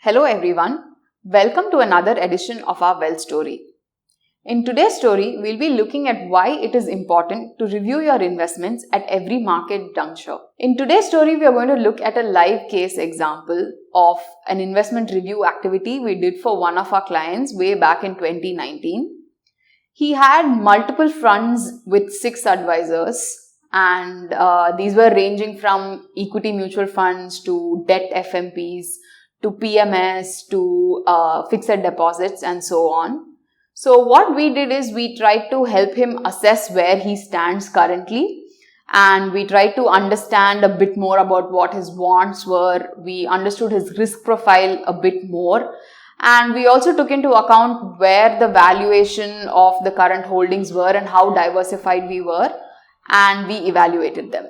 Hello everyone, welcome to another edition of our Wealth Story. In today's story, we'll be looking at why it is important to review your investments at every market juncture. In today's story, we are going to look at a live case example of an investment review activity we did for one of our clients way back in 2019. He had multiple funds with 6 advisors. And these were ranging from equity mutual funds to debt FMPs to PMS to fixed deposits and so on. So what we did is we tried to help him assess where he stands currently, and we tried to understand a bit more about what his wants were. We understood his risk profile a bit more, and we also took into account where the valuation of the current holdings were and how diversified we were, and we evaluated them.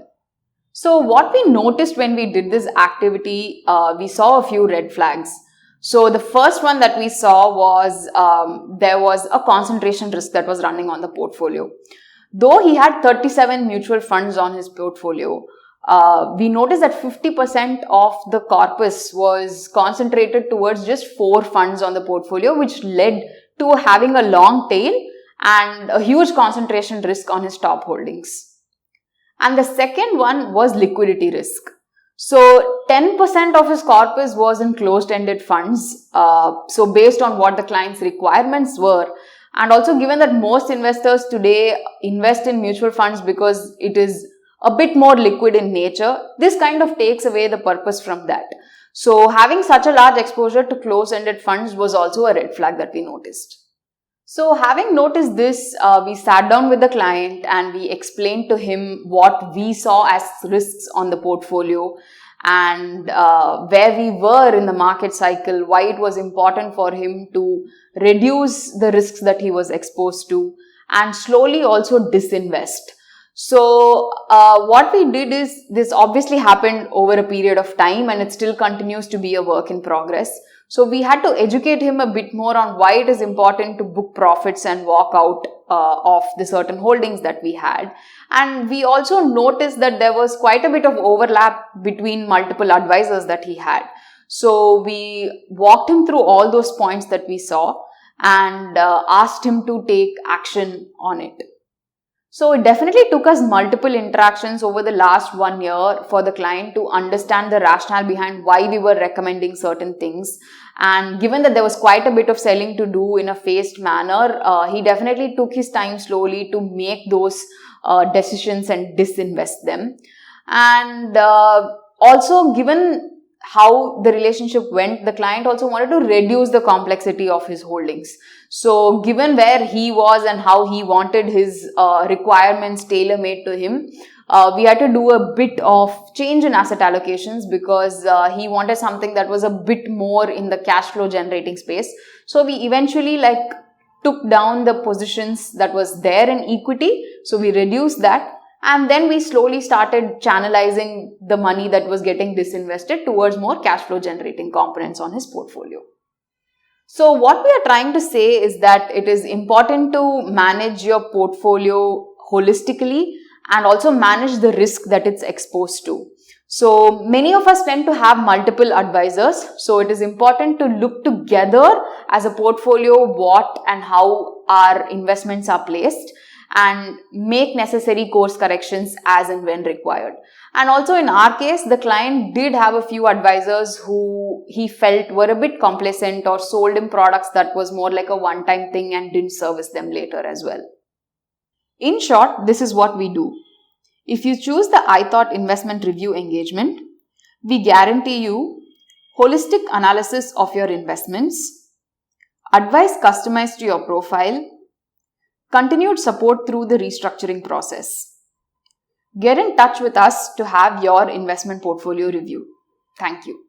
So what we noticed when we did this activity, we saw a few red flags. So the first one that we saw was there was a concentration risk that was running on the portfolio. Though he had 37 mutual funds on his portfolio, we noticed that 50% of the corpus was concentrated towards just 4 funds on the portfolio, which led to having a long tail and a huge concentration risk on his top holdings. And the second one was liquidity risk. So 10% of his corpus was in closed-ended funds. So based on what the client's requirements were, and also given that most investors today invest in mutual funds because it is a bit more liquid in nature, this kind of takes away the purpose from that. So having such a large exposure to closed-ended funds was also a red flag that we noticed. So having noticed this, we sat down with the client and we explained to him what we saw as risks on the portfolio and where we were in the market cycle, why it was important for him to reduce the risks that he was exposed to and slowly also disinvest. So what we did is, this obviously happened over a period of time and it still continues to be a work in progress. So we had to educate him a bit more on why it is important to book profits and walk out of the certain holdings that we had. And we also noticed that there was quite a bit of overlap between multiple advisors that he had. So we walked him through all those points that we saw and asked him to take action on it. So it definitely took us multiple interactions over the last 1 year for the client to understand the rationale behind why we were recommending certain things. And given that there was quite a bit of selling to do in a phased manner, he definitely took his time slowly to make those decisions and disinvest them. And also, given how the relationship went, the client also wanted to reduce the complexity of his holdings. So given where he was and how he wanted his requirements tailor-made to him, we had to do a bit of change in asset allocations because he wanted something that was a bit more in the cash flow generating space. So we eventually took down the positions that was there in equity. So we reduced that. And then we slowly started channelizing the money that was getting disinvested towards more cash flow generating components on his portfolio. So what we are trying to say is that it is important to manage your portfolio holistically and also manage the risk that it's exposed to. So many of us tend to have multiple advisors. So it is important to look together as a portfolio what and how our investments are placed, and make necessary course corrections as and when required. And also in our case, the client did have a few advisors who he felt were a bit complacent or sold him products that was more like a one-time thing and didn't service them later as well. In short, this is what we do. If you choose the iThought investment review engagement, we guarantee you holistic analysis of your investments, advice customized to your profile, continued support through the restructuring process. Get in touch with us to have your investment portfolio review. Thank you.